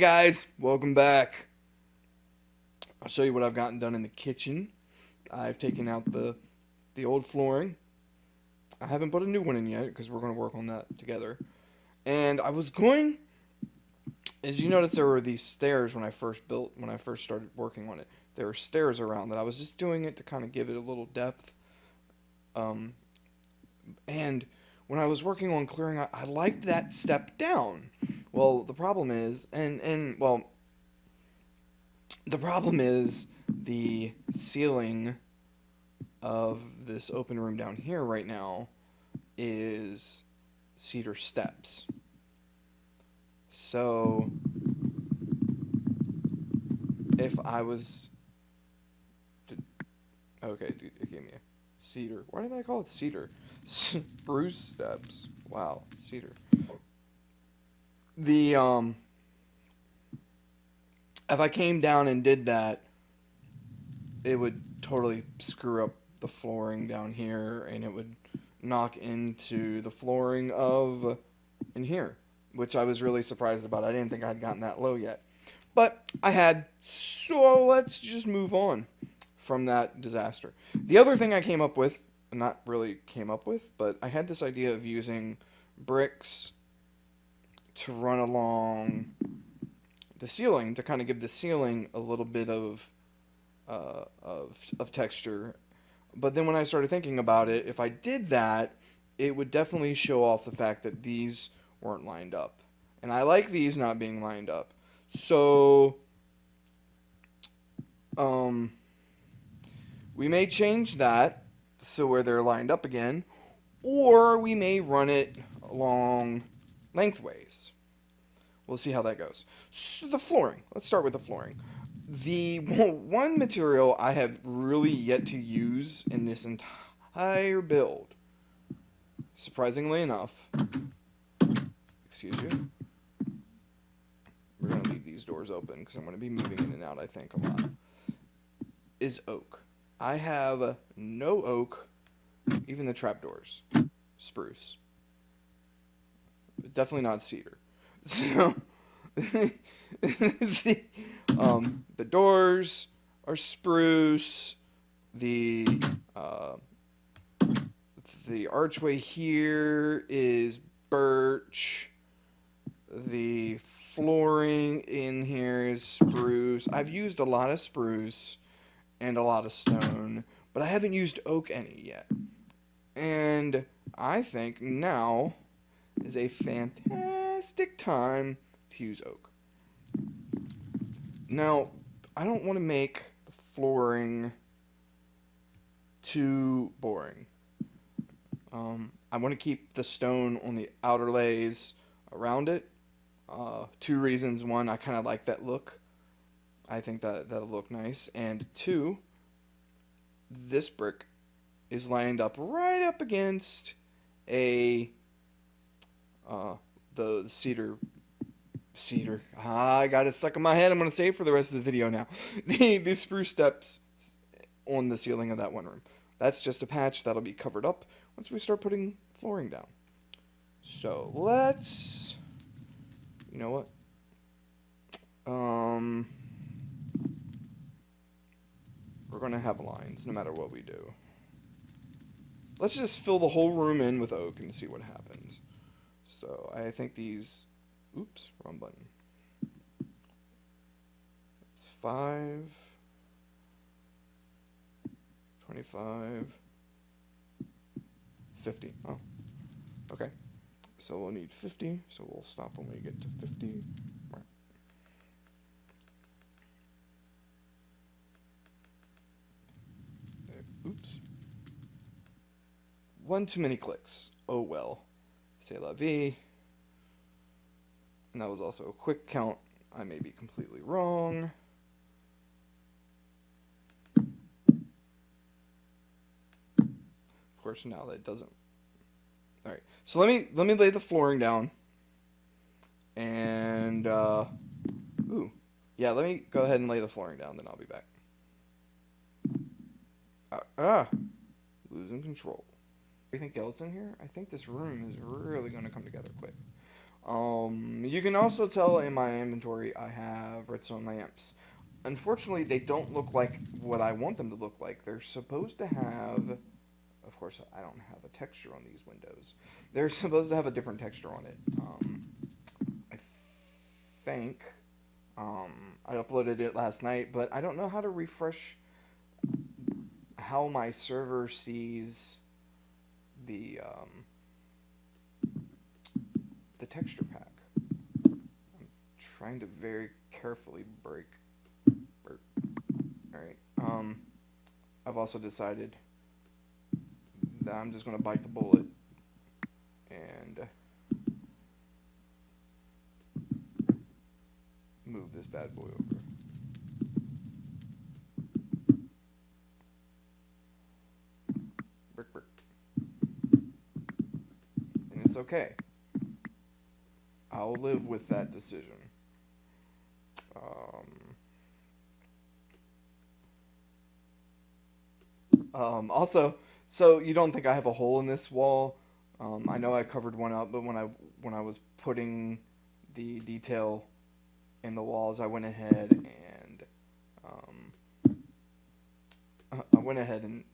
guys, welcome back. I'll show you what I've gotten done in the kitchen. I've taken out the old flooring. I haven't put a new one in yet because we're going to work on that together. And I was going, as you notice, there were these stairs when I first started working on it. There were stairs around that. I was just doing it to kind of give it a little depth. Um, and when I was working on clearing, I liked that step down. Well, the problem is, the problem is the ceiling of this open room down here right now is cedar steps. So if I was okay, dude, it gave me a cedar. Why did I call it cedar? Spruce steps. Wow, cedar. The if I came down and did that, it would totally screw up the flooring down here, and it would knock into the flooring of in here, which I was really surprised about. I didn't think I'd gotten that low yet, but I had. So let's just move on from that disaster. The other thing I came up with, not really came up with, but I had this idea of using bricks to run along the ceiling to kind of give the ceiling a little bit of texture. But then when I started thinking about it, if I did that, it would definitely show off the fact that these weren't lined up. And I like these not being lined up. So we may change that so where they're lined up again, or we may run it along lengthways. We'll see how that goes. So the flooring. Let's start with the flooring. The one material I have really yet to use in this entire build, surprisingly enough, excuse you, we're going to leave these doors open because I'm going to be moving in and out, I think, a lot, is oak. I have no oak, even the trapdoors, spruce. Definitely not cedar. So the doors are spruce. The archway here is birch. The flooring in here is spruce. I've used a lot of spruce and a lot of stone, but I haven't used oak any yet. And I think now is a fantastic time to use oak. Now, I don't want to make the flooring too boring. I want to keep the stone on the outer lays around it. Two reasons. One, I kind of like that look. I think that'll look nice. And two, this brick is lined up right up against the cedar. I got it stuck in my head. I'm going to say it for the rest of the video now. The spruce steps on the ceiling of that one room. That's just a patch that'll be covered up once we start putting flooring down. So let's, you know what? We're going to have lines no matter what we do. Let's just fill the whole room in with oak and see what happens. So I think these, oops, wrong button. It's 5, 25, 50. Oh, okay. So we'll need 50, so we'll stop when we get to 50. Right. Oops. One too many clicks. Oh well. C'est la vie. And that was also a quick count. I may be completely wrong. Of course, now that doesn't. All right. So let me lay the flooring down. And yeah, let me go ahead and lay the flooring down. Then I'll be back. Losing control. Everything else in here, I think this room is really going to come together quick. You can also tell in my inventory I have redstone lamps. Unfortunately, they don't look like what I want them to look like. They're supposed to have, of course, I don't have a texture on these windows. They're supposed to have a different texture on it. I think I uploaded it last night, but I don't know how to refresh how my server sees the the texture pack. I'm trying to very carefully break. All right. I've also decided that I'm just gonna bite the bullet and move this bad boy over. Brick, brick. And it's okay. I'll live with that decision. Also, so you don't think I have a hole in this wall? I know I covered one up, but when I was putting the detail in the walls, I went ahead and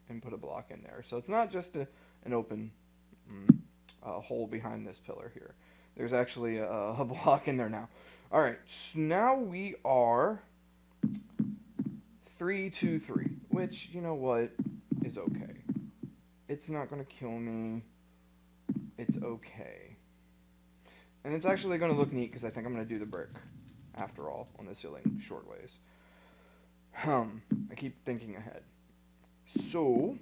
and put a block in there. So it's not just an open hole behind this pillar here. There's actually a block in there now. All right, so now we are 3-2-3, which, you know what, is okay. It's not going to kill me. It's okay. And it's actually going to look neat because I think I'm going to do the brick, after all, on the ceiling short ways. I keep thinking ahead. So,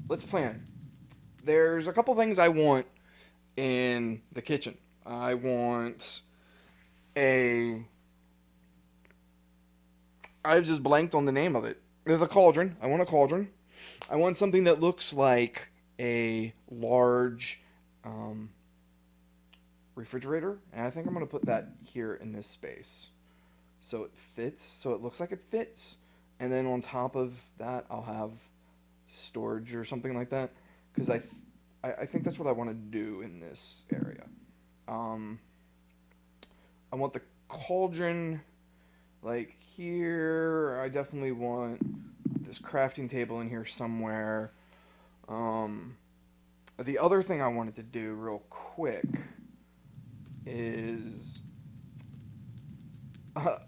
let's plan. There's a couple things I want in the kitchen. I want a... I've just blanked on the name of it. There's a cauldron. I want a cauldron. I want something that looks like a large refrigerator. And I think I'm going to put that here in this space. So it fits. So it looks like it fits. And then on top of that, I'll have storage or something like that. Because I think that's what I want to do in this area. I want the cauldron like here. I definitely want this crafting table in here somewhere. The other thing I wanted to do real quick is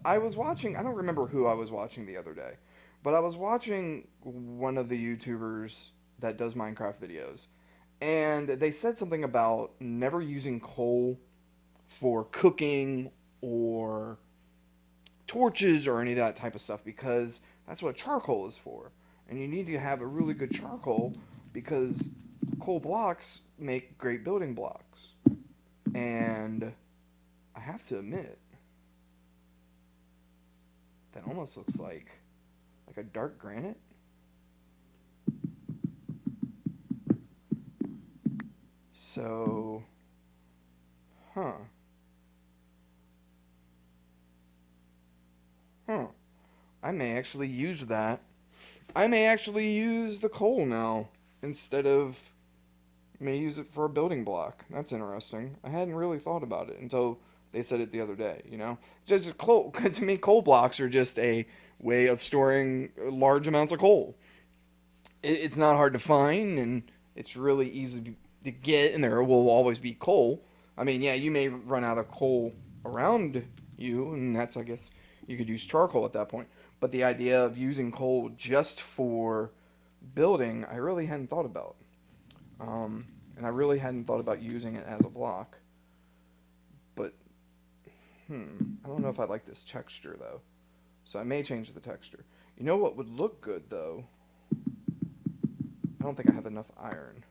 I was watching, I don't remember who I was watching the other day, but I was watching one of the YouTubers that does Minecraft videos, and they said something about never using coal for cooking or torches or any of that type of stuff because that's what charcoal is for. And you need to have a really good charcoal because coal blocks make great building blocks. And I have to admit, that almost looks like a dark granite. So, huh. I may actually use that. I may actually use the coal now instead of may use it for a building block. That's interesting. I hadn't really thought about it until they said it the other day, you know? Just coal, to me, coal blocks are just a way of storing large amounts of coal. It's not hard to find, and it's really easy to get, and there will always be coal. I mean, yeah, you may run out of coal around you, and that's, I guess, you could use charcoal at that point. But the idea of using coal just for building, I really hadn't thought about. And I really hadn't thought about using it as a block. But, I don't know if I like this texture, though. So I may change the texture. You know what would look good, though? I don't think I have enough iron.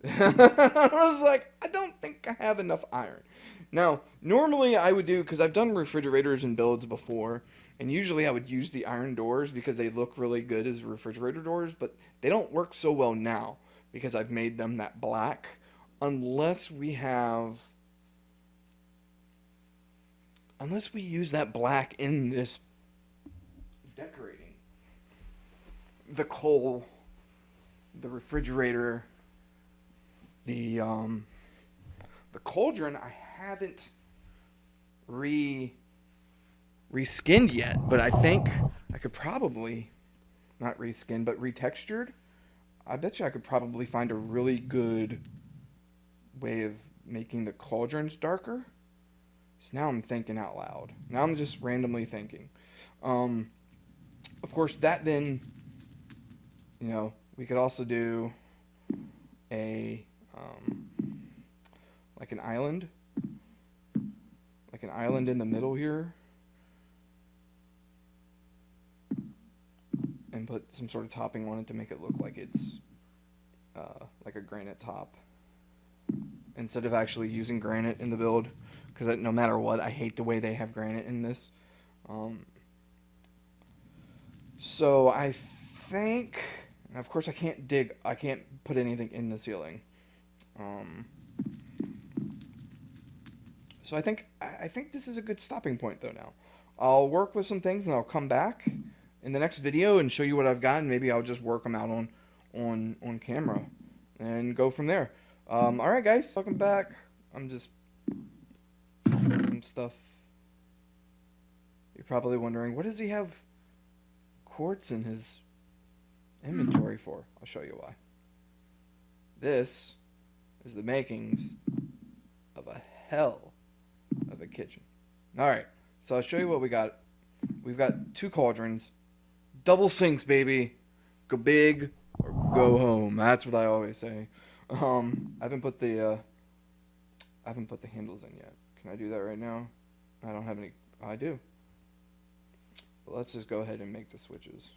I was like, I don't think I have enough iron. Now, normally I would do, because I've done refrigerators and builds before, and usually I would use the iron doors because they look really good as refrigerator doors, but they don't work so well now because I've made them that black, unless we use that black in this decorating. The coal, the refrigerator, the The cauldron I haven't reskinned yet, but I think I could probably, not reskinned, but retextured. I bet you I could probably find a really good way of making the cauldrons darker. So now I'm thinking out loud. Now I'm just randomly thinking. Of course, that then, we could also do a, like an island. Like an island in the middle here. And put some sort of topping on it to make it look like it's like a granite top. Instead of actually using granite in the build. Because no matter what, I hate the way they have granite in this. So I think, and of course I can't put anything in the ceiling. So I think this is a good stopping point though now. I'll work with some things and I'll come back in the next video and show you what I've got, and maybe I'll just work them out on camera and go from there. Alright guys, welcome back. I'm just some stuff. You're probably wondering, what does he have quartz in his inventory for? I'll show you why. This is the makings of a hell of a kitchen. Alright, so I'll show you what we got. We've got 2 cauldrons, double sinks, baby. Go big or go home. That's what I always say. I haven't put the handles in yet. Can I do that right now? I don't have any. I do. But let's just go ahead and make the switches.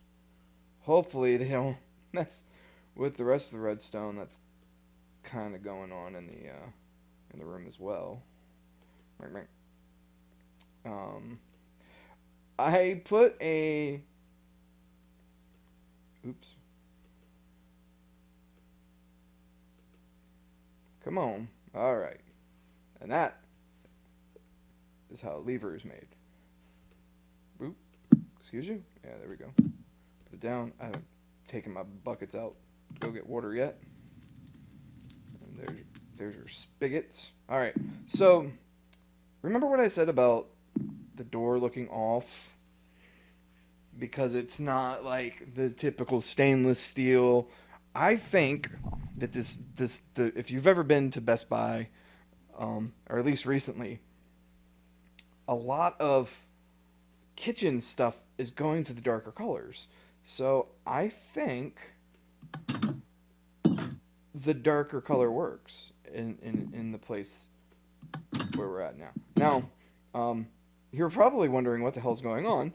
Hopefully they don't mess with the rest of the redstone that's kind of going on in the room as well. I put a. Oops. Come on. All right. And that is how a lever is made. Oop. Excuse you? Yeah, there we go. Put it down. I haven't taken my buckets out to go get water yet. And there's your spigots. All right. So, remember what I said about the door looking off? Because it's not like the typical stainless steel. I think that if you've ever been to Best Buy, or at least recently, a lot of kitchen stuff is going to the darker colors. So I think the darker color works in the place where we're at now. Now, you're probably wondering what the hell's going on.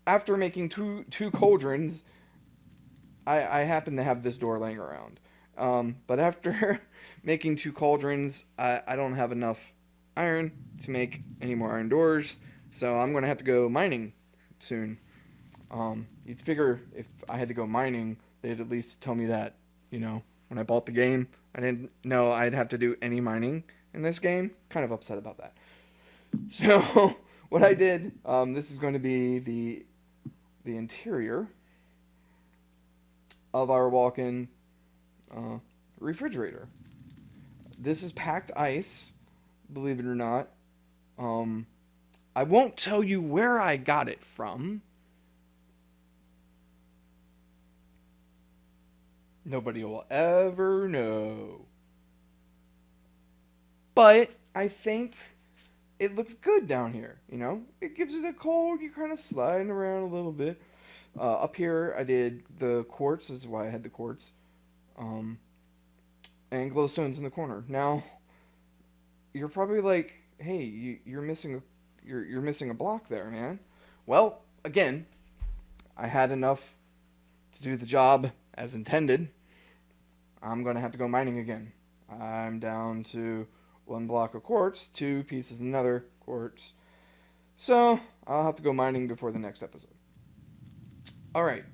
After making two cauldrons, I happen to have this door laying around. But after making 2 cauldrons, I don't have enough iron to make any more iron doors, so I'm going to have to go mining soon. You'd figure if I had to go mining, they'd at least tell me that, when I bought the game. I didn't know I'd have to do any mining in this game. Kind of upset about that. So, what I did, this is going to be the interior of our walk-in refrigerator. This is packed ice, believe it or not. I won't tell you where I got it from. Nobody will ever know. But I think it looks good down here, It gives it a cold, you're kind of sliding around a little bit. Up here, I did the quartz. This is why I had the quartz. And glowstones in the corner. Now, you're probably like, hey, you're missing a block there, man. Well, again, I had enough to do the job as intended. I'm going to have to go mining again. I'm down to 1 block of quartz, 2 pieces of another quartz. So, I'll have to go mining before the next episode. Alright.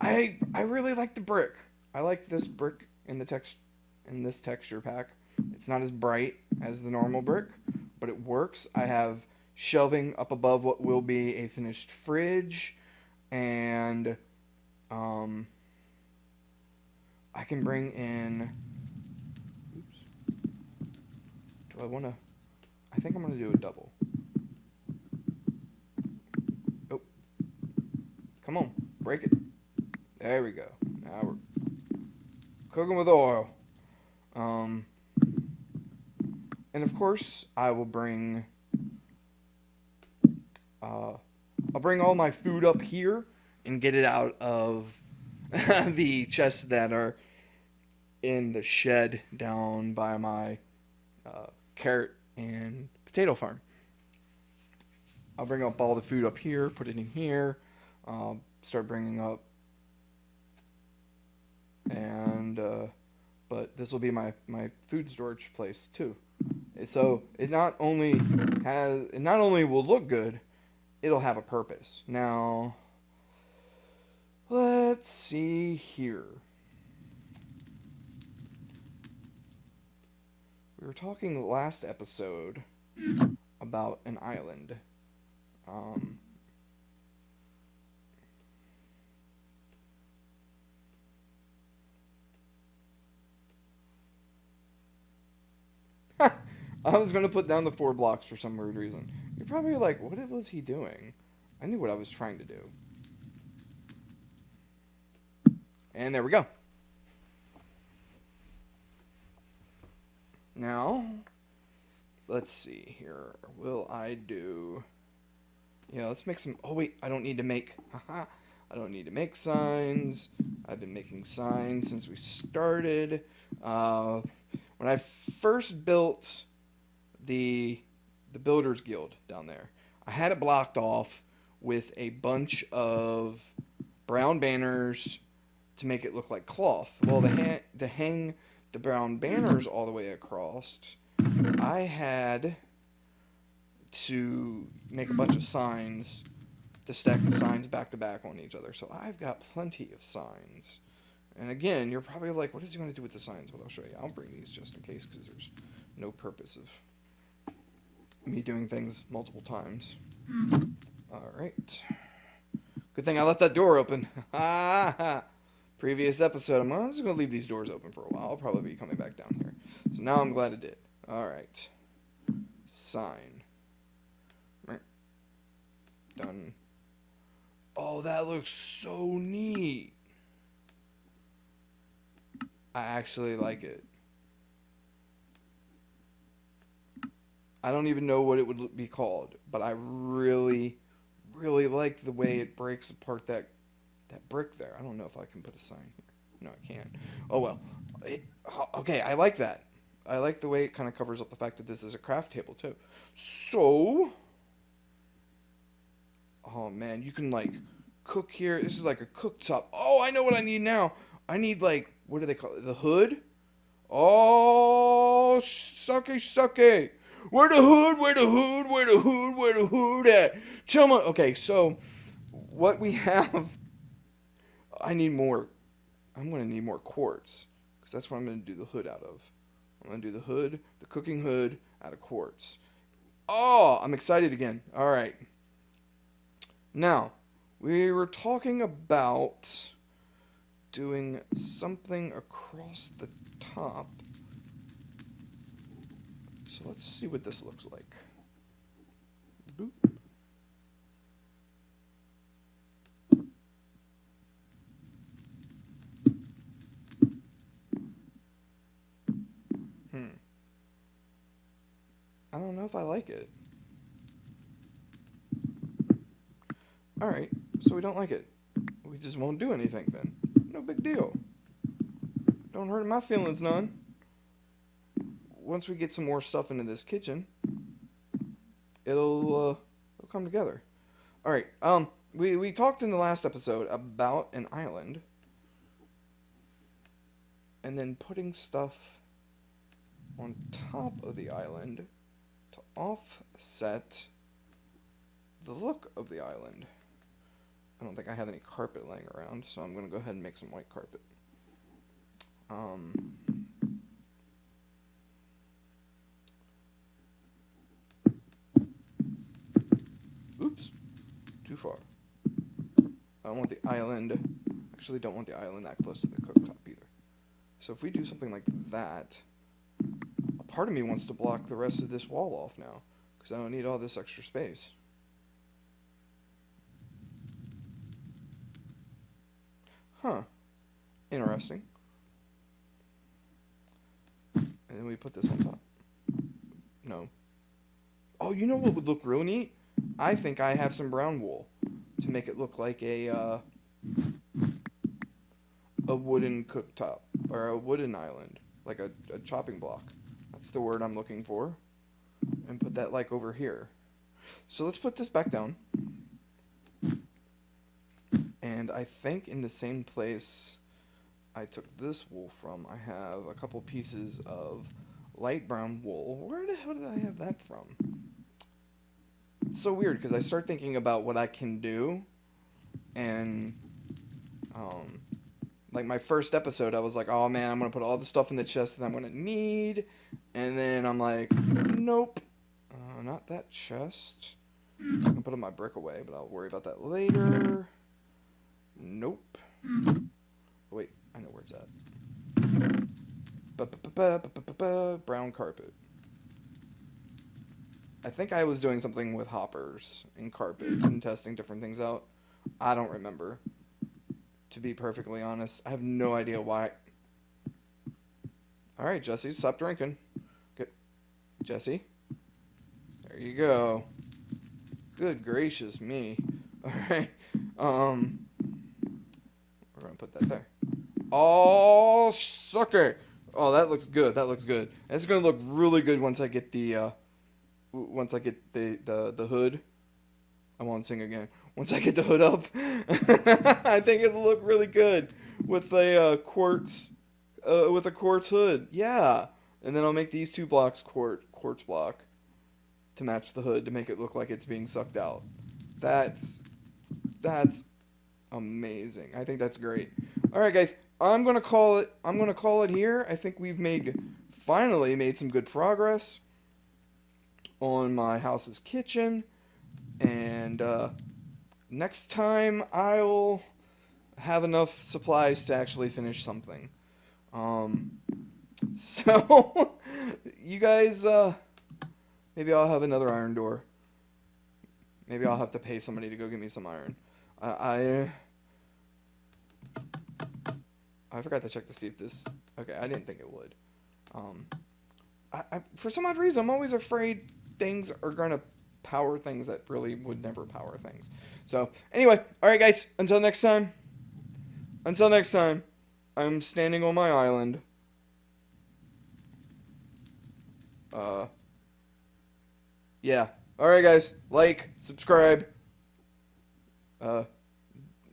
I really like the brick. I like this brick in this texture pack. It's not as bright as the normal brick, but it works. I have shelving up above what will be a finished fridge, and I can bring in Do I want to... I think I'm going to do a double. Oh. Come on. Break it. There we go. Now we're cooking with oil. And of course, I will bring... I'll bring all my food up here and get it out of the chests that are in the shed down by my carrot and potato farm. I'll bring up all the food up here, put it in here, start bringing up, and but this will be my food storage place too. So it not only will look good, it'll have a purpose. Now, let's see here. We were talking last episode about an island. I was going to put down the 4 blocks for some weird reason. You're probably like, what was he doing? I knew what I was trying to do. And there we go. Now, let's see here. Will I do... Yeah, let's make some... Oh, wait, I don't need to make... Haha. I don't need to make signs. I've been making signs since we started. When I first built the Builders Guild down there, I had it blocked off with a bunch of brown banners to make it look like cloth. Well, to hang the brown banners all the way across, I had to make a bunch of signs to stack the signs back to back on each other. So I've got plenty of signs. And again, you're probably like, what is he going to do with the signs? Well, I'll show you. I'll bring these just in case, because there's no purpose of me doing things multiple times. All right. Good thing I left that door open. Previous episode, I'm just going to leave these doors open for a while. I'll probably be coming back down here. So now I'm glad I did. All right. Sign. Done. Oh, that looks so neat. I actually like it. I don't even know what it would be called, but I really, really like the way it breaks apart that brick there. I don't know if I can put a sign here. No, I can't. Oh, well. Okay, I like that. I like the way it kind of covers up the fact that this is a craft table, too. So... Oh, man, you can, like, cook here. This is like a cooktop. Oh, I know what I need now. I need, like, what do they call it? The hood? Oh, sucky. Where the hood at? Tell me. Okay, so what we have, I need more. I'm going to need more quartz, because that's what I'm going to do the hood out of. I'm going to do the hood, the cooking hood, out of quartz. Oh, I'm excited again. All right. Now, we were talking about doing something across the top. So let's see what this looks like. Boop. I don't know if I like it. Alright, so we don't like it. We just won't do anything then. No big deal. Don't hurt my feelings none. Once we get some more stuff into this kitchen, it'll come together. Alright, we talked in the last episode about an island. And then putting stuff on top of the island to offset the look of the island. I don't think I have any carpet laying around, so I'm going to go ahead and make some white carpet. Oops. Too far. I don't want the island... Actually, don't want the island that close to the cooktop either. So if we do something like that, I'll part of me wants to block the rest of this wall off now, because I don't need all this extra space. Huh. Interesting. And then we put this on top. No. Oh, you know what would look real neat? I think I have some brown wool to make it look like a wooden cooktop, or a wooden island, like a chopping block. That's the word I'm looking for. And put that like over here. So let's put this back down. And I think in the same place I took this wool from, I have a couple pieces of light brown wool. Where the hell did I have that from? It's so weird because I start thinking about what I can do, and like my first episode, I was like, oh man, I'm gonna put all the stuff in the chest that I'm gonna need, and then I'm like, nope, not that chest. I'm gonna put my brick away, but I'll worry about that later. Nope. Wait, I know where it's at. Brown carpet. I think I was doing something with hoppers and carpet and testing different things out. I don't remember. To be perfectly honest, I have no idea why. All right, Jesse, stop drinking. Good, Jesse. There you go. Good gracious me. All right. We're gonna put that there. Oh, sucker. Oh, that looks good. That looks good. It's gonna look really good once I get the the hood. I won't sing again. Once I get the hood up, I think it'll look really good with a quartz hood. Yeah, and then I'll make these two blocks quartz block to match the hood to make it look like it's being sucked out. That's amazing. I think that's great. All right, guys, I'm gonna call it here. I think we've finally made some good progress on my house's kitchen, and next time I'll have enough supplies to actually finish something. So you guys, maybe I'll have another iron door. Maybe I'll have to pay somebody to go get me some iron. I forgot to check to see if this. Okay, I didn't think it would. For some odd reason, I'm always afraid things are gonna power things that really would never power things. So anyway, all right, guys. Until next time. I'm standing on my island. Yeah. All right, guys. Like, subscribe. Do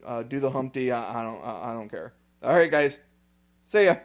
the Humpty. I don't care. All right, guys. See ya.